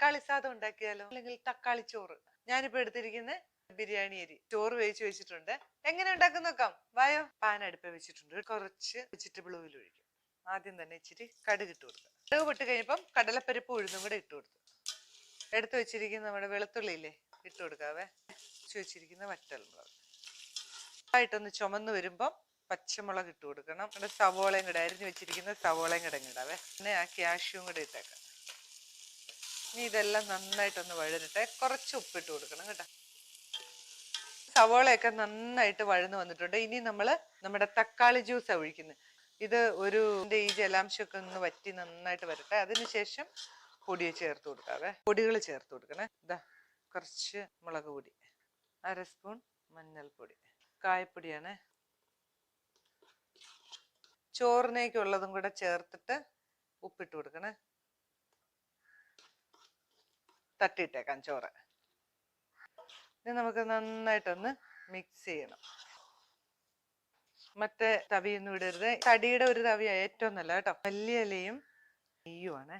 തക്കാളി സാധം ഉണ്ടാക്കിയാലോ, അല്ലെങ്കിൽ തക്കാളി ചോറ്. ഞാനിപ്പോ എടുത്തിരിക്കുന്ന ബിരിയാണി അരി ചോറ് വേവിച്ച് വെച്ചിട്ടുണ്ട്. എങ്ങനെ ഉണ്ടാക്കുന്ന നോക്കാം, വായോ. പാൻ അടുപ്പ് വെച്ചിട്ടുണ്ട്. കുറച്ച് വെജിറ്റബിൾ ഓയിൽ ഒഴിക്കും. ആദ്യം തന്നെ ഇച്ചിരി കടുക് ഇട്ട് കൊടുക്കുക. കടുക് പൊട്ടി കഴിയുമ്പം കടലപ്പരിപ്പ് ഉഴുന്നും കൂടെ ഇട്ട് കൊടുത്തു. എടുത്തു വെച്ചിരിക്കുന്ന നമ്മുടെ വെളുത്തുള്ളിയില്ലേ ഇട്ട് കൊടുക്കാവേ. വെച്ചിരിക്കുന്ന വറ്റൽമുളക് ആയിട്ടൊന്ന് ചുമന്ന് വരുമ്പം പച്ചമുളക് ഇട്ട് കൊടുക്കണം. നമ്മുടെ സവോളയും കൂടെ അരിഞ്ഞു വെച്ചിരിക്കുന്ന സവോളയും കൂടെ ഇടാവേ. പിന്നെ ആ ക്യാഷ്യൂം കൂടെ ഇട്ടേക്കാം. ഇനി ഇതെല്ലാം നന്നായിട്ടൊന്ന് വഴരട്ടെ. കുറച്ച് ഉപ്പിട്ട് കൊടുക്കണം കേട്ടോ. സവോളയൊക്കെ നന്നായിട്ട് വഴന്ന് വന്നിട്ടുണ്ട്. ഇനി നമ്മുടെ തക്കാളി ജ്യൂസാണ് ഒഴിക്കുന്നത്. ഇത് ഈ ജലാംശമൊക്കെ ഒന്ന് വറ്റി നന്നായിട്ട് വരട്ടെ. അതിനുശേഷം പൊടി ചേർത്ത് കൊടുക്കാവേ. പൊടികൾ ചേർത്ത് കൊടുക്കണേ. ഇതാ കുറച്ച് മുളക് പൊടി, 1/2 സ്പൂൺ മഞ്ഞൾപ്പൊടി, കായപ്പൊടിയാണ്. ചോറിനേക്കുള്ളതും കൂടെ ചേർത്തിട്ട് ഉപ്പിട്ട് കൊടുക്കണേ. തട്ടിയിട്ടേക്കാം ചോറ്. ഇനി നമുക്ക് നന്നായിട്ടൊന്ന് മിക്സ് ചെയ്യണം. മറ്റേ തവിയൊന്നും ഇടരുത്. തടിയുടെ ഒരു തവിയാണ് ഏറ്റവും നല്ല കേട്ടോ. വലിയ ഇലയും നെയ്യുമാണ്.